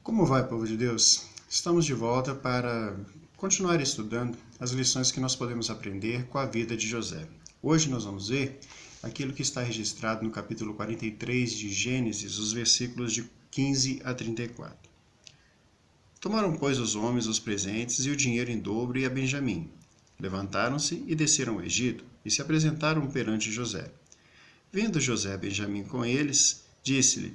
Como vai, povo de Deus? Estamos de volta para continuar estudando as lições que nós podemos aprender com a vida de José. Hoje nós vamos ver aquilo que está registrado no capítulo 43 de Gênesis, os versículos de 15 a 34. Tomaram, pois, os homens os presentes e o dinheiro em dobro e a Benjamim. Levantaram-se e desceram ao Egito e se apresentaram perante José. Vendo José a Benjamim com eles, disse-lhe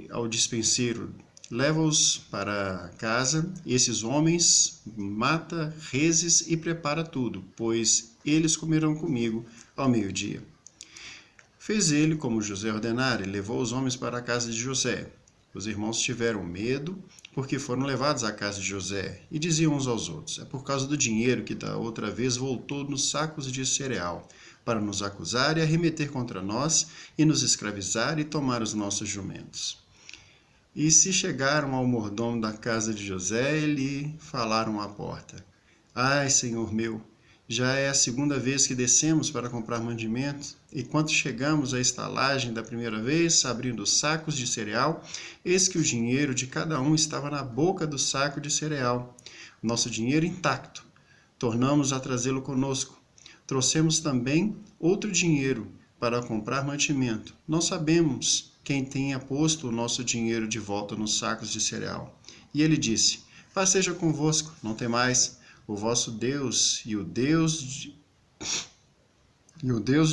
ao despenseiro: leva-os para casa, esses homens, mata reses e prepara tudo, pois eles comerão comigo ao meio-dia. Fez ele como José ordenara e levou os homens para a casa de José. Os irmãos tiveram medo, porque foram levados à casa de José, e diziam uns aos outros: é por causa do dinheiro que da outra vez voltou nos sacos de cereal, para nos acusar e arremeter contra nós, e nos escravizar e tomar os nossos jumentos. E se chegaram ao mordomo da casa de José, e lhe falaram à porta: ai, senhor meu, já é a segunda vez que descemos para comprar mantimento, e quando chegamos à estalagem da primeira vez, abrindo os sacos de cereal, eis que o dinheiro de cada um estava na boca do saco de cereal, nosso dinheiro intacto. Tornamos a trazê-lo conosco. Trouxemos também outro dinheiro para comprar mantimento. Não sabemos quem tenha posto o nosso dinheiro de volta nos sacos de cereal. E ele disse: paz seja convosco, não temais. O vosso Deus e o Deus de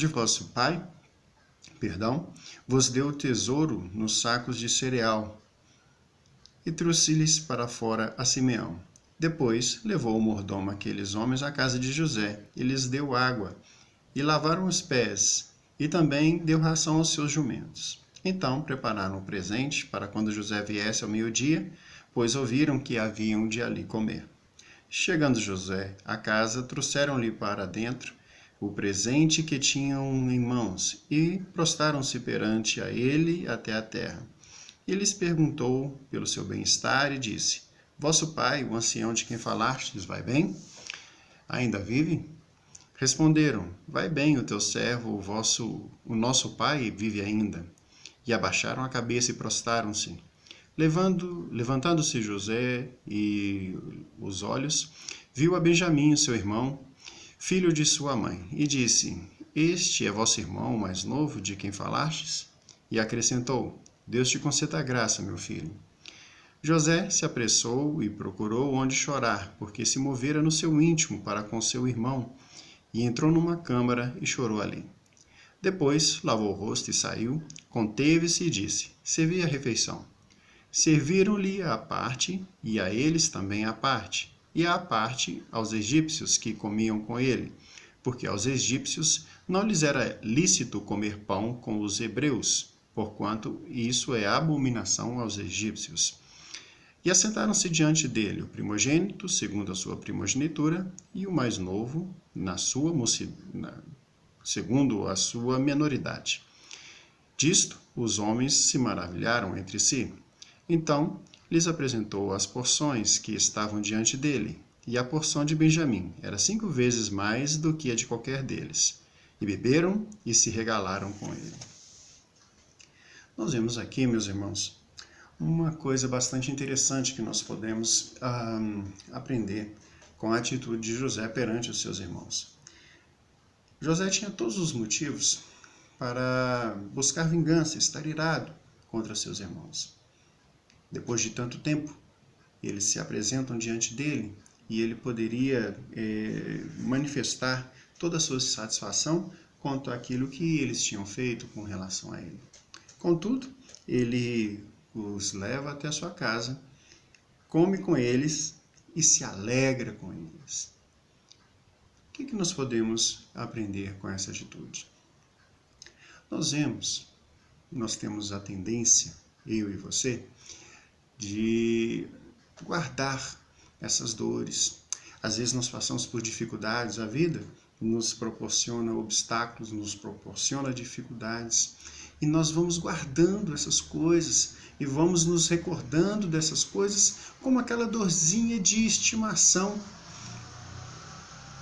vosso pai, vos deu o tesouro nos sacos de cereal. E trouxe-lhes para fora a Simeão. Depois levou o mordomo aqueles homens à casa de José, e lhes deu água, e lavaram os pés, e também deu ração aos seus jumentos. Então prepararam o presente para quando José viesse ao meio-dia, pois ouviram que haviam de ali comer. Chegando José à casa, trouxeram-lhe para dentro o presente que tinham em mãos, e prostraram-se perante a ele até a terra. E lhes perguntou pelo seu bem-estar e disse: vosso pai, o ancião de quem falastes, vai bem? Ainda vive? Responderam: vai bem o teu servo, o nosso pai vive ainda. E abaixaram a cabeça e prostraram-se. Levantando-se José e os olhos, viu a Benjamim, seu irmão, filho de sua mãe, e disse: este é vosso irmão mais novo, de quem falastes? E acrescentou: Deus te conceda graça, meu filho. José se apressou e procurou onde chorar, porque se movera no seu íntimo para com seu irmão, e entrou numa câmara e chorou ali. Depois lavou o rosto e saiu, conteve-se e disse: servi a refeição. Serviram-lhe à parte, e a eles também à parte, e à parte aos egípcios que comiam com ele, porque aos egípcios não lhes era lícito comer pão com os hebreus, porquanto isso é abominação aos egípcios. E assentaram-se diante dele o primogênito, segundo a sua primogenitura, e o mais novo, segundo a sua menoridade. Disto, os homens se maravilharam entre si. Então, lhes apresentou as porções que estavam diante dele, e a porção de Benjamim era 5 vezes mais do que a de qualquer deles. E beberam e se regalaram com ele. Nós vemos aqui, meus irmãos, uma coisa bastante interessante que nós podemos aprender com a atitude de José perante os seus irmãos. José tinha todos os motivos para buscar vingança, estar irado contra seus irmãos. Depois de tanto tempo, eles se apresentam diante dele e ele poderia manifestar toda a sua satisfação quanto àquilo que eles tinham feito com relação a ele. Contudo, ele os leva até a sua casa, come com eles e se alegra com eles. O que nós podemos aprender com essa atitude? Nós temos a tendência, eu e você, de guardar essas dores. Às vezes nós passamos por dificuldades, a vida nos proporciona obstáculos, nos proporciona dificuldades, e nós vamos guardando essas coisas e vamos nos recordando dessas coisas como aquela dorzinha de estimação.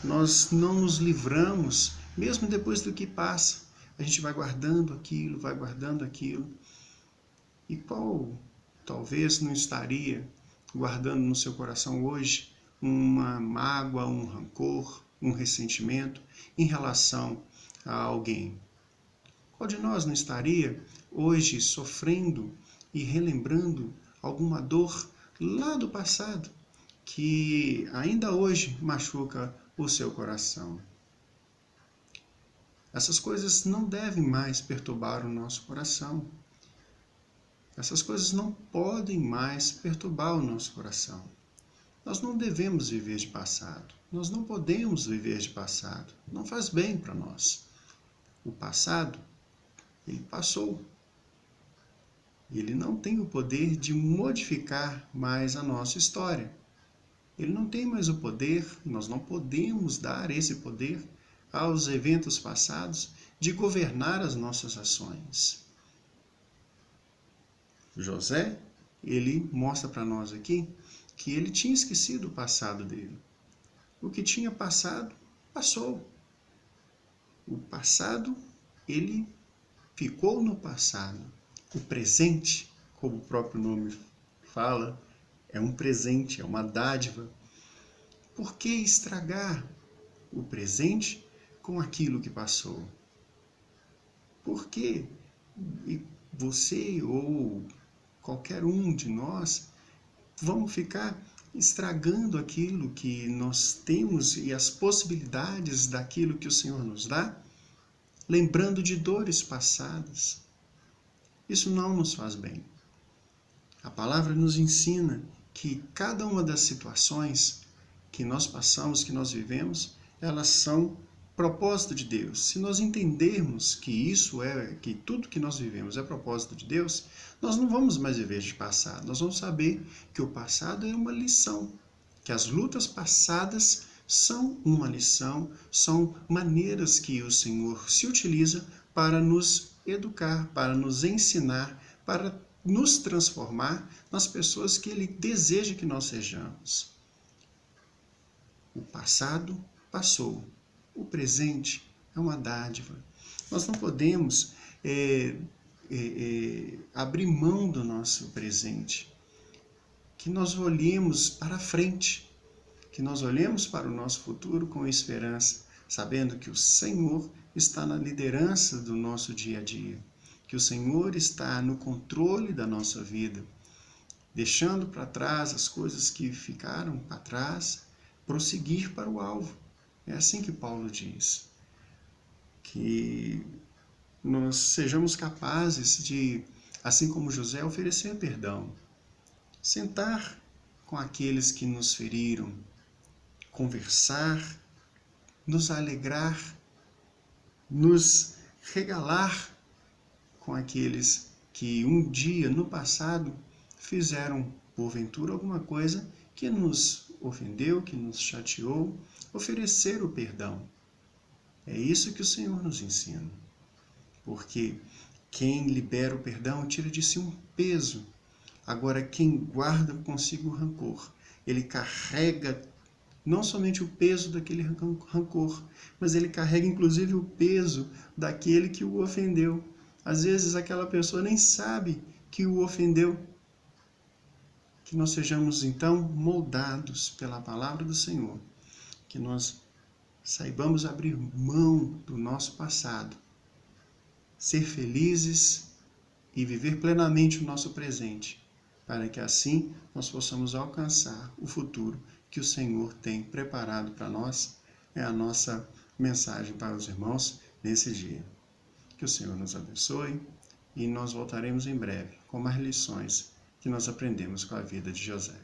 Nós não nos livramos, mesmo depois do que passa. A gente vai guardando aquilo, vai guardando aquilo. E qual talvez não estaria guardando no seu coração hoje uma mágoa, um rancor, um ressentimento em relação a alguém? Qual de nós não estaria hoje sofrendo e relembrando alguma dor lá do passado que ainda hoje machuca o seu coração? Essas coisas não devem mais perturbar o nosso coração. Essas coisas não podem mais perturbar o nosso coração. Nós não devemos viver de passado. Nós não podemos viver de passado. Não faz bem para nós. O passado, ele passou. Ele não tem o poder de modificar mais a nossa história. Ele não tem mais o poder, nós não podemos dar esse poder aos eventos passados de governar as nossas ações. José, ele mostra para nós aqui que ele tinha esquecido o passado dele. O que tinha passado, passou. O passado, ele ficou no passado. O presente, como o próprio nome fala, é um presente, é uma dádiva. Por que estragar o presente com aquilo que passou? Por que você ou qualquer um de nós vamos ficar estragando aquilo que nós temos e as possibilidades daquilo que o Senhor nos dá, lembrando de dores passadas? Isso não nos faz bem. A palavra nos ensina que cada uma das situações que nós passamos, que nós vivemos, elas são propósito de Deus. Se nós entendermos que tudo que nós vivemos é propósito de Deus, nós não vamos mais viver de passado. Nós vamos saber que o passado é uma lição, que as lutas passadas são uma lição, são maneiras que o Senhor se utiliza para nos educar, para nos ensinar, para nos transformar nas pessoas que Ele deseja que nós sejamos. O passado passou. O presente é uma dádiva. Nós não podemos abrir mão do nosso presente. Que nós olhemos para frente, que nós olhemos para o nosso futuro com esperança, sabendo que o Senhor está na liderança do nosso dia a dia, que o Senhor está no controle da nossa vida, deixando para trás as coisas que ficaram para trás, prosseguir para o alvo. É assim que Paulo diz, que nós sejamos capazes de, assim como José, oferecer perdão, sentar com aqueles que nos feriram, conversar, nos alegrar, nos regalar com aqueles que um dia, no passado, fizeram, porventura, alguma coisa que nos ofendeu, que nos chateou, oferecer o perdão. É isso que o Senhor nos ensina. Porque quem libera o perdão tira de si um peso. Agora, quem guarda consigo o rancor, ele carrega não somente o peso daquele rancor, mas ele carrega inclusive o peso daquele que o ofendeu. Às vezes aquela pessoa nem sabe que o ofendeu. Que nós sejamos então moldados pela palavra do Senhor, que nós saibamos abrir mão do nosso passado, ser felizes e viver plenamente o nosso presente, para que assim nós possamos alcançar o futuro que o Senhor tem preparado para nós. É a nossa mensagem para os irmãos nesse dia. Que o Senhor nos abençoe e nós voltaremos em breve com mais lições que nós aprendemos com a vida de José.